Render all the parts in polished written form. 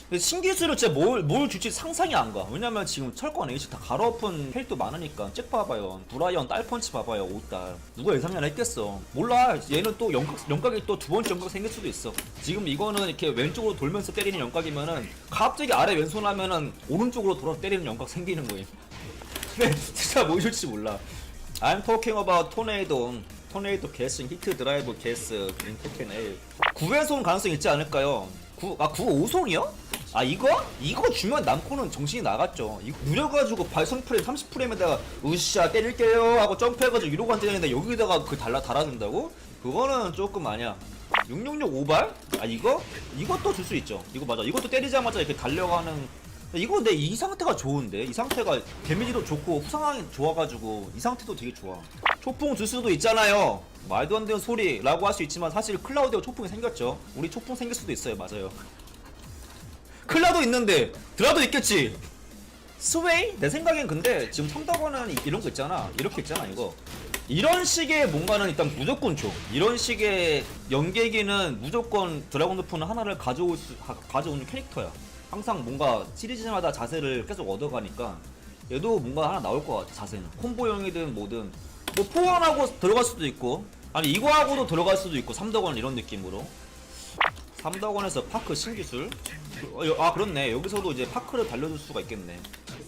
근데 신기술을 진짜 뭘 줄지 상상이 안 가. 왜냐면 지금 철권 H 다 가로엎은 캐릭터 많으니까. 잭 봐봐요. 브라이언 딸펀치 봐봐요. 5달. 누가 예상이나 했겠어. 몰라. 얘는 또 연각이 또 두 번째 연각 생길 수도 있어. 지금 이거는 이렇게 왼쪽으로 돌면서 때리는 연각이면은 갑자기 아래 왼손 하면은 오른쪽으로 돌아 때리는 연각 생기는 거예요. 근데 진짜 뭐 줄지 몰라. I'm talking about 토네이도 게스, 히트 드라이브 게스, 인테켄 L. 9회손 가능성 있지 않을까요? 9-5손이요? 아 이거 주면 남코는 정신이 나갔죠. 이거 누려가지고 발성 프레임 30프레임에다가 으쌰 때릴게요 하고 점프해가지고 이러고 앉아있는데 여기다가 그 달아준다고? 그거는 조금 아니야. 666 오발? 아 이것도 줄 수 있죠. 이거 맞아. 이것도 때리자마자 이렇게 달려가는. 이거 근데 이 상태가 좋은데? 이 상태가 데미지도 좋고 후상황이 좋아가지고 이 상태도 되게 좋아. 초풍 줄 수도 있잖아요. 말도 안 되는 소리라고 할 수 있지만 사실 클라우드가 초풍이 생겼죠. 우리 초풍 생길 수도 있어요. 맞아요. 클라도 있는데 드라도 있겠지. 스웨이? 내 생각엔 근데 지금 성덕원은 이런 거 있잖아. 이렇게 있잖아 이거. 이런 식의 뭔가는 일단 무조건 줘. 이런 식의 연계기는 무조건 드래곤루프는 하나를 가져오는 캐릭터야. 항상 뭔가 시리즈마다 자세를 계속 얻어가니까 얘도 뭔가 하나 나올 것 같아. 자세는 콤보형이든 뭐든 뭐 포환하고 들어갈 수도 있고 아니 이거하고도 들어갈 수도 있고 3덕원 이런 느낌으로 3덕원에서 파크 신기술 아 그렇네. 여기서도 이제 파크를 달려줄 수가 있겠네.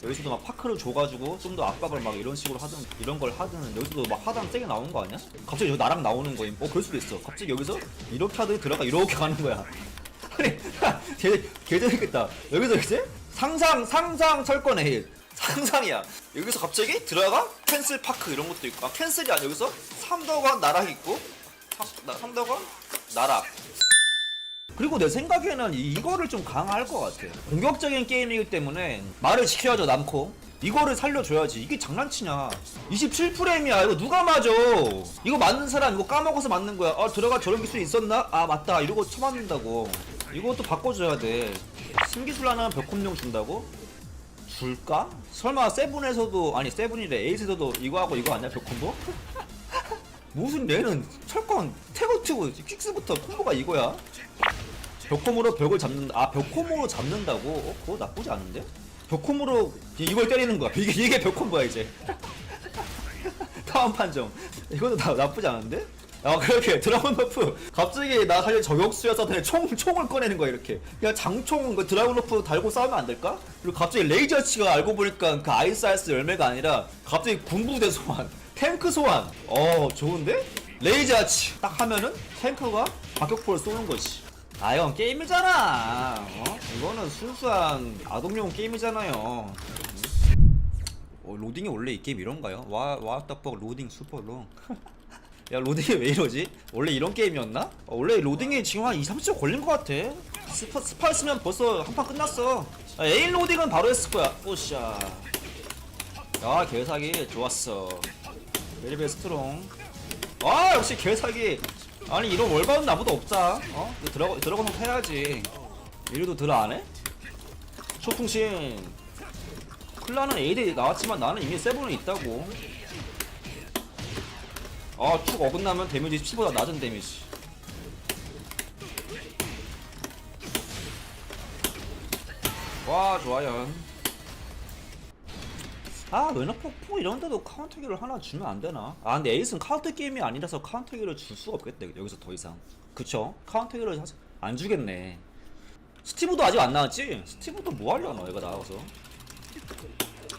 여기서도 막 파크를 줘가지고 좀 더 압박을 막 이런 식으로 하든 이런 걸 하든 여기서도 막 하단 세게 나오는 거 아니야? 갑자기 여기 나랑 나오는 거임. 그럴 수도 있어. 갑자기 여기서 이렇게 하더니 들어가 이렇게 가는 거야. 아니 개 재밌겠다. 여기서 이제 상상 철권의 힐 상상이야. 여기서 갑자기 들어가 캔슬 파크 이런 것도 있고 캔슬이 아니야. 여기서 3덕원 나락 있고 3덕원 나락. 그리고 내 생각에는 이거를 좀 강화할 것 같아. 공격적인 게임이기 때문에 말을 지켜야죠. 남코 이거를 살려줘야지. 이게 장난치냐. 27프레임이야 이거 누가 맞아. 이거 맞는 사람 이거 까먹어서 맞는 거야. 들어가 저런 기술이 있었나? 맞다 이러고 쳐맞는다고. 이것도 바꿔줘야 돼. 신기술 하나 벽홈용 준다고? 줄까? 설마 세븐에서도 아니 세븐이래 에이스에서도 이거하고 이거 아니야 벽콤보? 무슨 얘는 철권 태그트고 퀵스부터 콤보가 이거야? 벽콤으로 벽을 잡는다. 벽콤으로 잡는다고? 그거 나쁘지 않은데? 벽콤으로 이걸 때리는 거야. 이게 벽콤보야 이제. 다음 판정. 이것도 나쁘지 않은데? 그렇게 드라곤로프 갑자기 나 사실 저격수였었는데 총을 꺼내는 거야 이렇게. 그냥 장총 그 드라곤로프 달고 싸우면 안 될까? 그리고 갑자기 레이저치가 알고 보니까 그 아이스아이스 열매가 아니라 갑자기 군부대 소환, 탱크 소환. 좋은데? 레이저치 딱 하면은 탱크가 박격포를 쏘는 거지. 이건 게임이잖아. 이거는 순수한 아동용 게임이잖아요. 로딩이 원래 이 게임 이런가요? 와 떡볶 로딩 슈퍼롱. 야 로딩이 왜 이러지? 원래 이런 게임이었나? 원래 로딩이 지금 한 2-30초 걸린 것 같아. 스파 했으면 벌써 한 판 끝났어. 에인 로딩은 바로 했을 거야. 오샤. 야 개사기 좋았어. 베리베 스트롱. 역시 개사기. 아니 이런 월바운 나보다 없자. 들어가서 해야지. 이래도 들어 안 해? 초풍신. 클라는 AD 나왔지만 나는 이미 세븐은 있다고. 축 어긋나면 데미지 10보다 낮은 데미지. 와 좋아요. 르너폭 이런데도 카운터기를 하나 주면 안되나? 근데 에이스는 카운터 게임이 아니라서 카운터기를 줄 수가 없겠네 여기서 더 이상. 그쵸? 카운터기를 안 주겠네. 스티브도 아직 안 나왔지? 스티브도 뭐 하려나 얘가 나와서.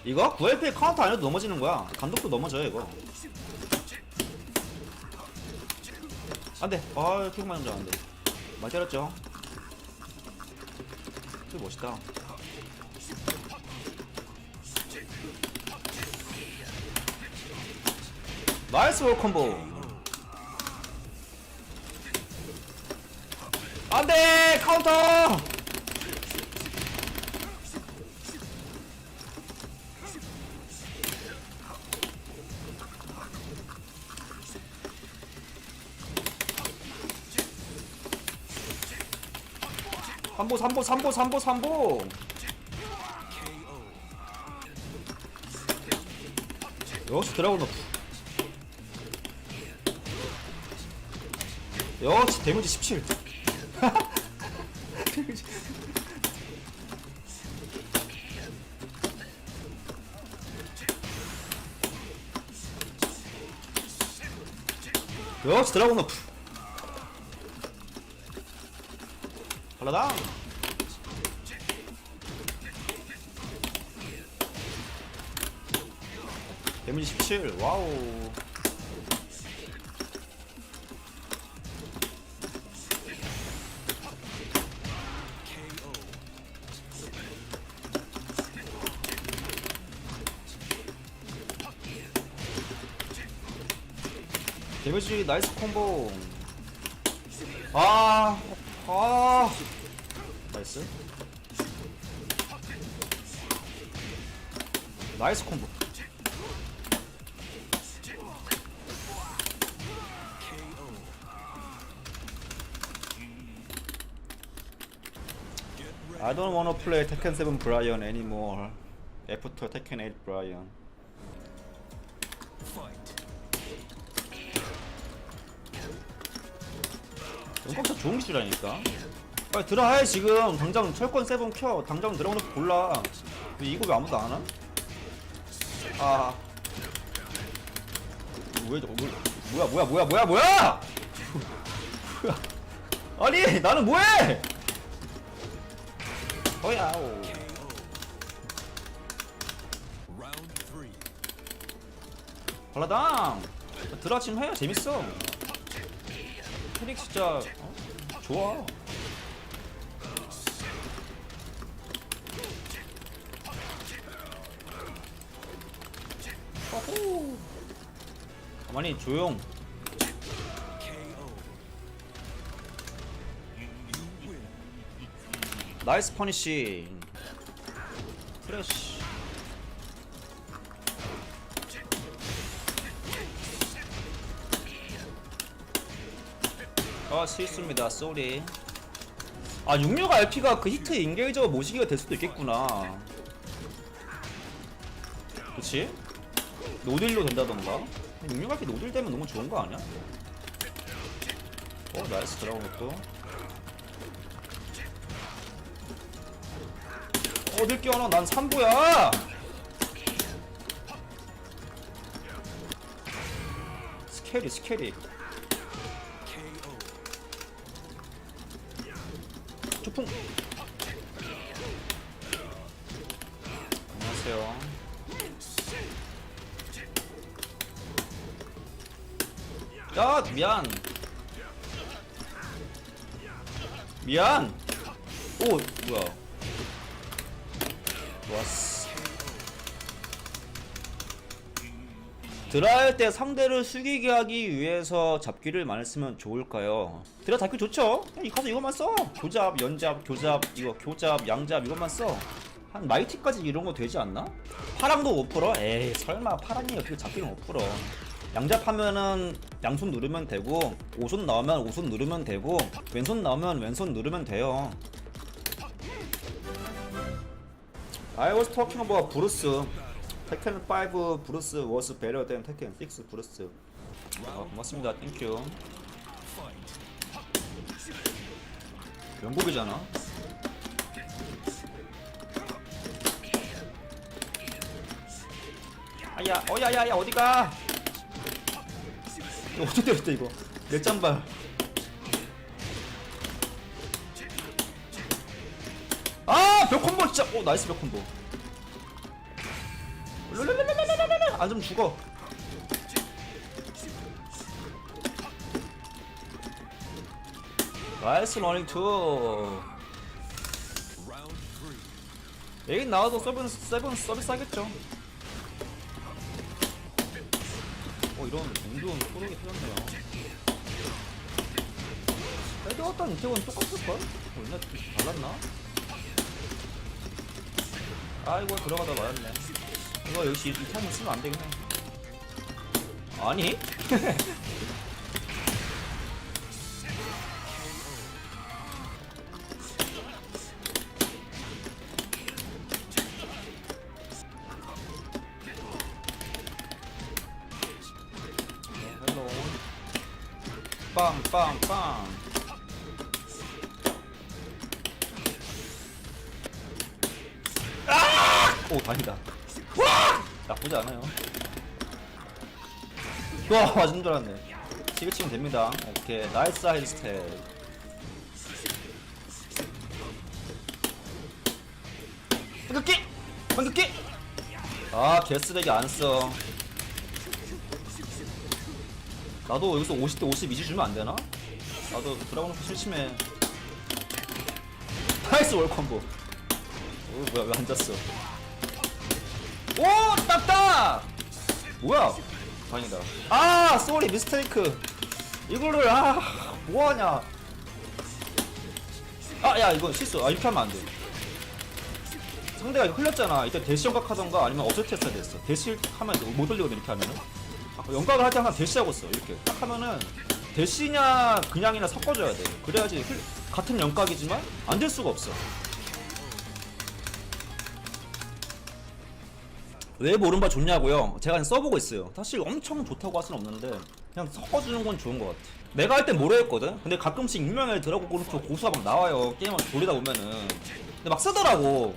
이거 9LP 카운터 아니어도 넘어지는 거야. 감독도 넘어져요 이거. 안돼. 킥 맞은 줄 알았는데. 많이 때렸죠. 되게 멋있다. 나이스 월 콤보. 안돼 카운터. 삼보. 역시 드라곤로프. 역시 데미지 17. 역시 드라곤 오프. 발라당. 데미지 17. 와우. 데미지 나이스 콤보. 나이스. 나이스 콤보. I don't wanna play Tekken 7 Brian anymore. After Tekken 8 Brian. 연각샷 좋은 기술이라니까. 빨리 들어야 지금. 당장 철권 7 켜. 당장 들어오는 골라. 이거 왜 아무도 안 하나? 왜 저거 뭐야? 아니 나는 뭐해? 어야오. 발라당. 드라침 해. 재밌어. 캐릭 진짜 좋아. 어후. 가만히 조용. 나이스 퍼니쉬. 프레쉬. 실수입니다. 쏘리. 66 RP가 그 히트 인게이저 모시기가 될 수도 있겠구나. 그치? 노딜로 된다던가. 66 RP 노딜 되면 너무 좋은 거 아니야? 나이스 드라곤 또. 어딜 끼워놔. 난 3부야. 스케리. 초풍. 안녕하세요. 야, 미안. 오, 뭐야. 좋았어. 드라할 때 상대를 숙이게 하기 위해서 잡기를 많이 쓰면 좋을까요? 드라 잡기 좋죠? 가서 이것만 써. 교잡, 연잡, 교잡, 이거 교잡, 양잡 이것만 써. 한 마이티까지 이런 거 되지 않나? 파랑도 5%? 에이 설마 파랑이 어떻게 잡기는 5%. 양잡하면은 양손 누르면 되고, 오손 나오면 오손 누르면 되고, 왼손 나오면 왼손 누르면 돼요. I was talking about Bruce. Tekken 5 Bruce was better than Tekken 6 Bruce. 고맙습니다. 땡큐. 명곡이잖아. 아야, 야야야 어디가? 이거 어떻게 때렸대 이거? 내 짬발. 벽 콤보 진짜. 나이스 벽 콤보. 안 좀 죽어. 나이스 러닝 투. 여긴 나와도 세븐 서비스 하겠죠. 이런 운동 소록이 틀렸네요. 헤드왔던 이태원 똑같을걸? 옛날 좀 달랐나? 이거 들어가다 맞았네. 이거 역시 이 타임 쓰면 안 되긴 해. 아니? 헬로. 빵빵빵. 오 다행이다. 와! 나쁘지 않아요. 와 맞은 줄 알았네. TV 치면 됩니다. 오케이 나이스 하이드 스텝. 반격기! 반격기! 아 개쓰레기 안써. 나도 여기서 50대 50 이지 주면 안되나? 나도 드라곤로프 실심해. 나이스 월콤보. 오 뭐야 왜 앉았어. 오 딱딱! 뭐야 다행이다. 아 쏘리 미스테이크. 이거를 아 뭐하냐. 아 야 이거 실수. 아 이렇게 하면 안돼. 상대가 이거 흘렸잖아. 이때 대시 연각 하던가 아니면 어설트 했어야 됐어. 대시 하면 못 흘리거든 이렇게 하면은. 연각을 할 때 항상 대시하고 써. 이렇게 딱 하면은 대시냐 그냥이나 섞어줘야 돼. 그래야지 같은 연각이지만 안 될 수가 없어. 왜 오른발 좋냐고요? 제가 그냥 써보고 있어요. 사실 엄청 좋다고 할 수는 없는데 그냥 섞어주는 건 좋은 것 같아. 내가 할 땐 모르겠거든? 근데 가끔씩 익명의 드라곤 고르프 고수가 막 나와요. 게임을 돌리다 보면은. 근데 막 쓰더라고.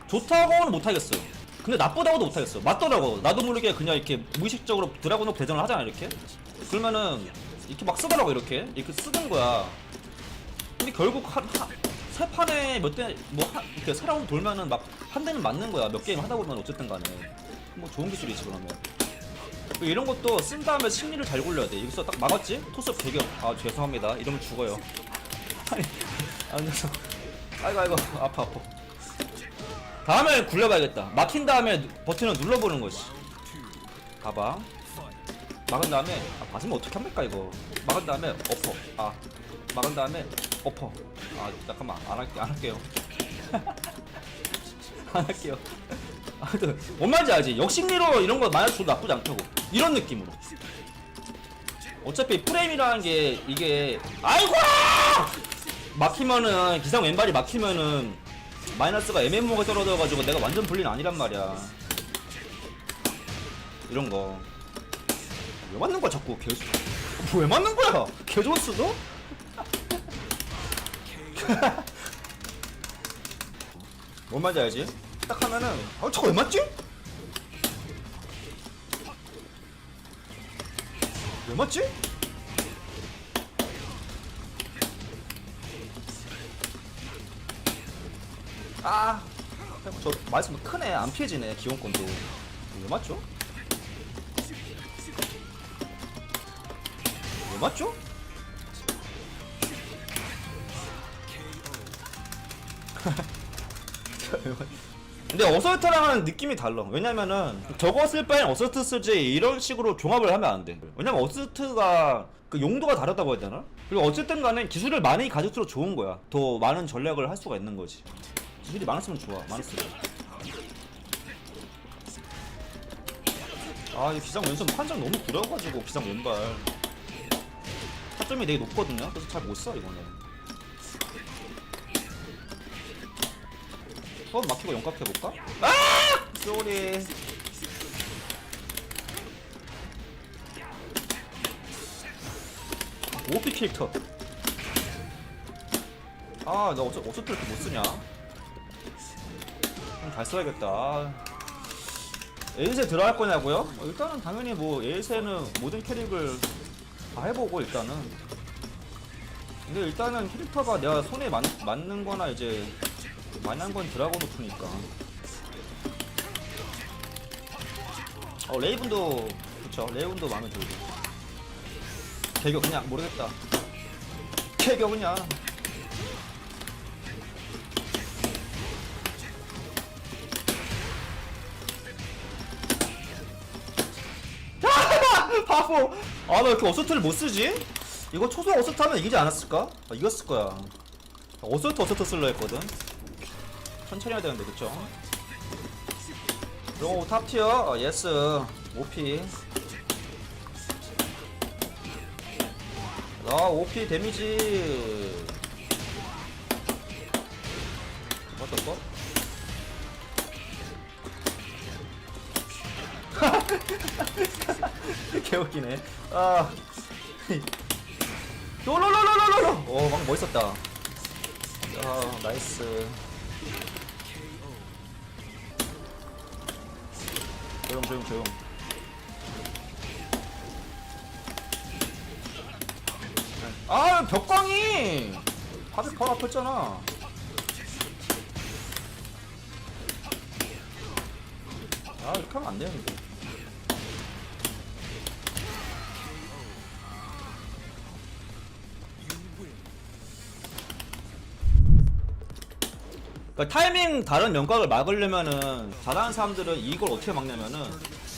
좋다고는 못하겠어. 근데 나쁘다고도 못하겠어. 맞더라고. 나도 모르게 그냥 이렇게 무의식적으로 드라곤으로 대전을 하잖아 이렇게. 그러면은 이렇게 막 쓰더라고 이렇게 쓰는 거야. 근데 결국 세 판에 몇 대 뭐 이렇게 세 라운드 돌면은 막 한 대는 맞는 거야. 몇 게임 하다 보면 어쨌든 간에 뭐 좋은 기술이지 그러면. 이런 것도 쓴 다음에 심리를 잘 굴려야 돼. 여기서 딱 막았지? 토스업 개격. 아 죄송합니다. 이러면 죽어요. 아니 앉아서 아이고 아파. 다음에 굴려봐야겠다. 막힌 다음에 버튼을 눌러보는 거지. 봐봐. 막은 다음에 맞으면 어떻게 합니까 이거. 막은 다음에 엎어. 막은 다음에 엎어. 잠깐만 안 할게요. 안 할게요. 하여튼 뭔 말인지 알지? 역심리로 이런 거 많이 줘도 나쁘지 않다고. 이런 느낌으로. 어차피 프레임이라는 게 이게 아이고! 막히면은 기상 왼발이 막히면은 마이너스가 MMO가 떨어져가지고 내가 완전 불리는 아니란 말이야. 이런 거. 왜 맞는 거야 자꾸 개. 왜 맞는 거야? 개 좋았어 너? 뭔 말인지 알지? 딱 하면은 저거 왜 맞지? 왜 맞지? 저 말씀 크네. 안 피해지네 기본권도. 왜 맞죠? 왜 맞죠? 근데 어설트랑은 느낌이 달라. 왜냐면은 저거 쓸 바엔 어설트 쓰지 이런 식으로 종합을 하면 안 돼. 왜냐면 어설트가 그 용도가 다르다고 해야 되나? 그리고 어쨌든 간에 기술을 많이 가질수록 좋은 거야. 더 많은 전략을 할 수가 있는 거지. 기술이 많았으면 좋아. 많았으면. 이 기상 왼손 판정 너무 구려가지고 기상 왼발 타점이 되게 높거든요. 그래서 잘 못 써 이거는. 수업 막히고 연각해볼까? 쏘리. 오피 캐릭터. 나 어쩌 이렇게 못쓰냐? 잘 써야겠다. 에이세 들어갈 거냐고요? 일단은 당연히 뭐 에이세는 모든 캐릭을 다 해보고 일단은. 근데 일단은 캐릭터가 내가 손에 맞는 거나 이제 많이 한 건 드라곤 오프니까. 레이븐도 그쵸. 레이븐도 마음에 들고. 개교 그냥 모르겠다. 개교 그냥. 바보. 나 왜 이렇게 어서트를 못 쓰지? 이거 초소 어서트 하면 이기지 않았을까? 이겼을 거야. 어서트 쓸려 했거든. 천천히 해야 되는데 그쵸? 그리고 탑티어 예스 OP. OP 데미지 어떡거? 개웃기네. 롤롤롤롤롤롤. 방금 멋있었다. 나이스. 조용. 아 벽광이 밥이 바로 앞였잖아. 아 이렇게 하면 안 되는데. 그러니까 타이밍 다른 연각을 막으려면은 잘하는 사람들은 이걸 어떻게 막냐면은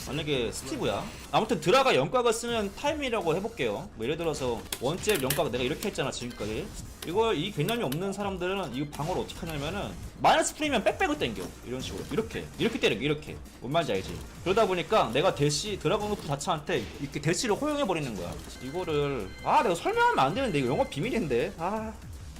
만약에 스티브야 아무튼 드라가 연각을 쓰면 타이밍이라고 해볼게요. 뭐 예를 들어서 원잽 연각 내가 이렇게 했잖아 지금까지. 이걸 이 개념이 없는 사람들은 이 방어를 어떻게 하냐면은 마이너스 프리면 백백을 땡겨 이런 식으로 이렇게 때리고 이렇게 뭔 말인지 알지? 그러다 보니까 내가 대시 드라곤 오프 자체한테 이렇게 대시를 허용해 버리는 거야. 이거를 내가 설명하면 안 되는데 이거 영업 비밀인데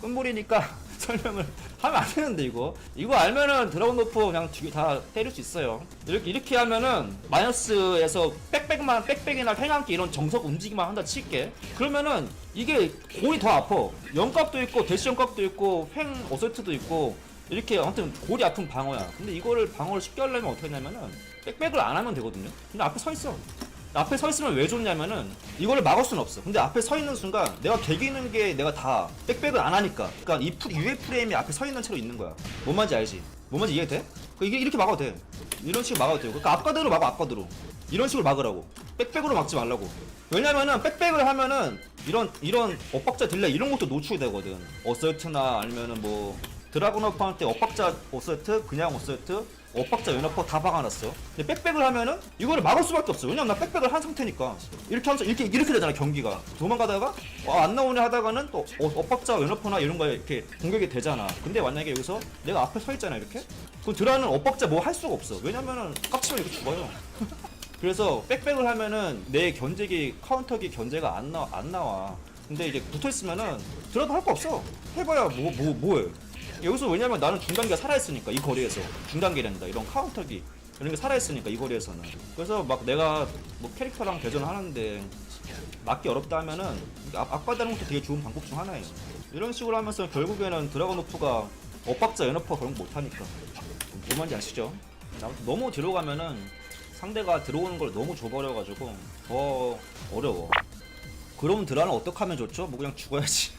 끝물이니까 설명을 하면 안 되는데 이거 알면은 드라곤 오프 그냥 다 때릴 수 있어요. 이렇게 하면은 마이너스에서 백백이나 횡한기 이런 정석 움직임만 한다 칠게. 그러면은 이게 골이 더 아파. 연값도 있고 대시 연값도 있고 횡 어설트도 있고 이렇게 아무튼 골이 아픈 방어야. 근데 이거를 방어를 쉽게 하려면 어떻게 하냐면은 백백을 안 하면 되거든요. 근데 앞에 서 있어. 앞에 서 있으면 왜 좋냐면은 이거를 막을 수는 없어. 근데 앞에 서 있는 순간 내가 개기는 게 내가 다 백백을 안 하니까. 그러니까 이 유에 프레임이 앞에 서 있는 채로 있는 거야. 뭔 말인지 알지? 뭔 말인지 이해돼? 이게 이렇게 막아도 돼. 이런 식으로 막아도 돼요. 그러니까 앞가드로 막아 앞가드로. 이런 식으로 막으라고. 백백으로 막지 말라고. 왜냐면은 백백을 하면은 이런 엇박자 딜레이 이런 것도 노출되거든. 어설트나 아니면은 뭐 드라곤 어퍼 할 때 엇박자 어설트, 그냥 어설트, 엇박자 연어퍼 다 박아놨어. 근데 백백을 하면은 이거를 막을 수밖에 없어. 왜냐면 나 백백을 한 상태니까. 이렇게 하면서 이렇게 되잖아 경기가. 도망가다가 안 나오네 하다가는 또 엇박자 연어퍼나 이런 거에 이렇게 공격이 되잖아. 근데 만약에 여기서 내가 앞에 서 있잖아 이렇게. 그럼 드라는 엇박자 뭐 할 수가 없어. 왜냐면은 깝치면 이렇게 죽어요. 그래서 백백을 하면은 내 견제기 카운터기 견제가 안 나와. 근데 이제 붙어있으면은 드라도 할 거 없어. 해봐야 뭐해. 여기서 왜냐면 나는 중단기가 살아있으니까 이 거리에서 중단기란다 이런 카운터기 이런 게 살아있으니까 이 거리에서는. 그래서 막 내가 뭐 캐릭터랑 대전하는데 맞기 어렵다 하면은 악바다는 것도 되게 좋은 방법 중 하나예요. 이런 식으로 하면서 결국에는 드라곤 오프가 엇박자 연어퍼 그런 거 못하니까. 뭔 말인지 아시죠? 아무튼 너무 들어가면은 상대가 들어오는 걸 너무 줘버려가지고 더 어려워. 그럼 드라는 어떻게 하면 좋죠? 뭐 그냥 죽어야지.